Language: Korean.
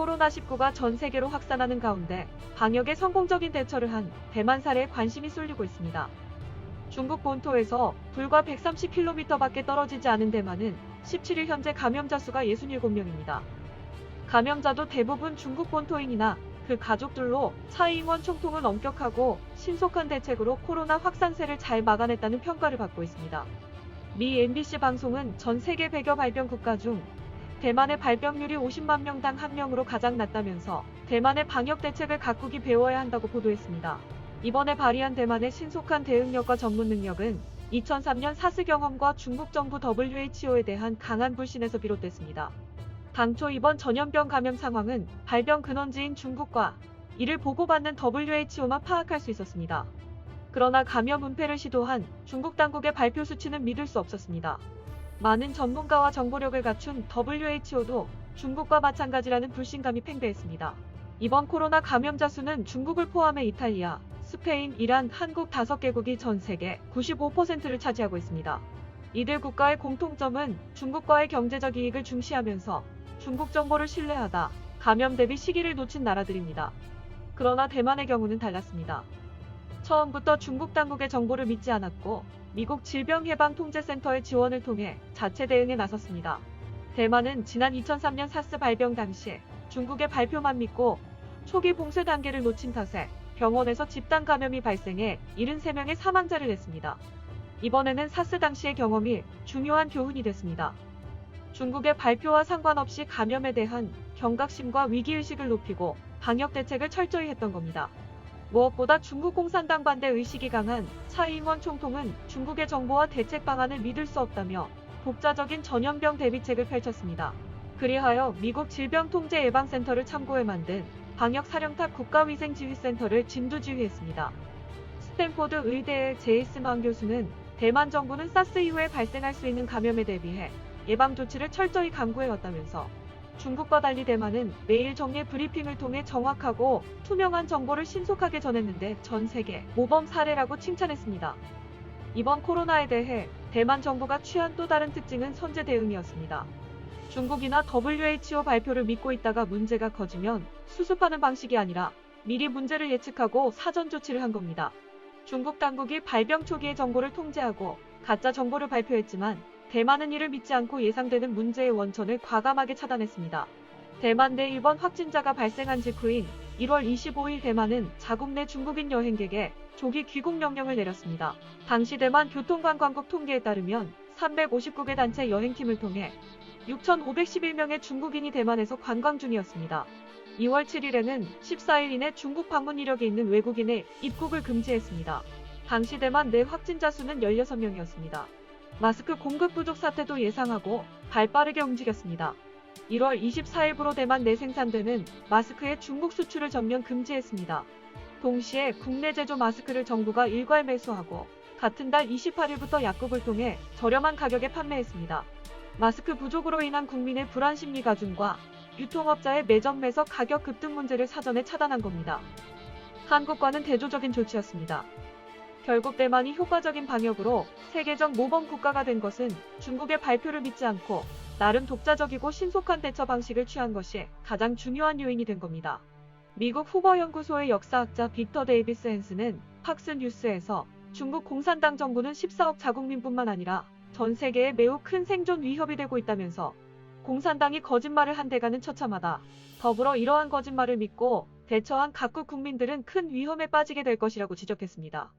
코로나19가 전 세계로 확산하는 가운데 방역에 성공적인 대처를 한 대만 사례에 관심이 쏠리고 있습니다. 중국 본토에서 불과 130km 밖에 떨어지지 않은 대만은 17일 현재 감염자 수가 67명입니다. 감염자도 대부분 중국 본토인이나 그 가족들로 차이잉원 총통은 엄격하고 신속한 대책으로 코로나 확산세를 잘 막아냈다는 평가를 받고 있습니다. 미 MBC 방송은 전 세계 100여 발병 국가 중 대만의 발병률이 50만 명당 1명으로 가장 낮다면서 대만의 방역 대책을 각국이 배워야 한다고 보도했습니다. 이번에 발휘한 대만의 신속한 대응력과 전문 능력은 2003년 사스 경험과 중국 정부 WHO에 대한 강한 불신에서 비롯됐습니다. 당초 이번 전염병 감염 상황은 발병 근원지인 중국과 이를 보고받는 WHO만 파악할 수 있었습니다. 그러나 감염 은폐를 시도한 중국 당국의 발표 수치는 믿을 수 없었습니다. 많은 전문가와 정보력을 갖춘 WHO도 중국과 마찬가지라는 불신감이 팽배했습니다. 이번 코로나 감염자 수는 중국을 포함해 이탈리아, 스페인, 이란, 한국 5개국이 전 세계 95%를 차지하고 있습니다. 이들 국가의 공통점은 중국과의 경제적 이익을 중시하면서 중국 정보를 신뢰하다 감염 대비 시기를 놓친 나라들입니다. 그러나 대만의 경우는 달랐습니다. 처음부터 중국 당국의 정보를 믿지 않았고 미국 질병예방통제센터의 지원을 통해 자체 대응에 나섰습니다. 대만은 지난 2003년 사스 발병 당시 중국의 발표만 믿고 초기 봉쇄 단계를 놓친 탓에 병원에서 집단 감염이 발생해 73명의 사망자를 냈습니다. 이번에는 사스 당시의 경험이 중요한 교훈이 됐습니다. 중국의 발표와 상관없이 감염에 대한 경각심과 위기의식을 높이고 방역 대책을 철저히 했던 겁니다. 무엇보다 중국 공산당 반대 의식이 강한 차이잉원 총통은 중국의 정보와 대책 방안을 믿을 수 없다며 독자적인 전염병 대비책을 펼쳤습니다. 그리하여 미국 질병통제예방센터를 참고해 만든 방역사령탑 국가위생지휘센터를 진두지휘했습니다. 스탠포드 의대의 제이슨 왕 교수는 대만 정부는 사스 이후에 발생할 수 있는 감염에 대비해 예방 조치를 철저히 강구해왔다면서 중국과 달리 대만은 매일 정례 브리핑을 통해 정확하고 투명한 정보를 신속하게 전했는데 전 세계 모범 사례라고 칭찬했습니다. 이번 코로나에 대해 대만 정부가 취한 또 다른 특징은 선제 대응이었습니다. 중국이나 WHO 발표를 믿고 있다가 문제가 커지면 수습하는 방식이 아니라 미리 문제를 예측하고 사전 조치를 한 겁니다. 중국 당국이 발병 초기의 정보를 통제하고 가짜 정보를 발표했지만 대만은 이를 믿지 않고 예상되는 문제의 원천을 과감하게 차단했습니다. 대만 내 1번 확진자가 발생한 직후인 1월 25일 대만은 자국 내 중국인 여행객에 조기 귀국 명령을 내렸습니다. 당시 대만 교통관광국 통계에 따르면 359개 단체 여행팀을 통해 6,511명의 중국인이 대만에서 관광 중이었습니다. 2월 7일에는 14일 이내 중국 방문 이력이 있는 외국인의 입국을 금지했습니다. 당시 대만 내 확진자 수는 16명이었습니다. 마스크 공급 부족 사태도 예상하고 발빠르게 움직였습니다. 1월 24일부로 대만 내 생산되는 마스크의 중국 수출을 전면 금지했습니다. 동시에 국내 제조 마스크를 정부가 일괄 매수하고 같은 달 28일부터 약국을 통해 저렴한 가격에 판매했습니다. 마스크 부족으로 인한 국민의 불안 심리 가중과 유통업자의 매점 매석 가격 급등 문제를 사전에 차단한 겁니다. 한국과는 대조적인 조치였습니다. 결국 대만이 효과적인 방역으로 세계적 모범 국가가 된 것은 중국의 발표를 믿지 않고 나름 독자적이고 신속한 대처 방식을 취한 것이 가장 중요한 요인이 된 겁니다. 미국 후버연구소의 역사학자 빅터 데이비스 헨스는 팍스뉴스에서 중국 공산당 정부는 14억 자국민뿐만 아니라 전 세계에 매우 큰 생존 위협이 되고 있다면서 공산당이 거짓말을 한 대가는 처참하다. 더불어 이러한 거짓말을 믿고 대처한 각국 국민들은 큰 위험에 빠지게 될 것이라고 지적했습니다.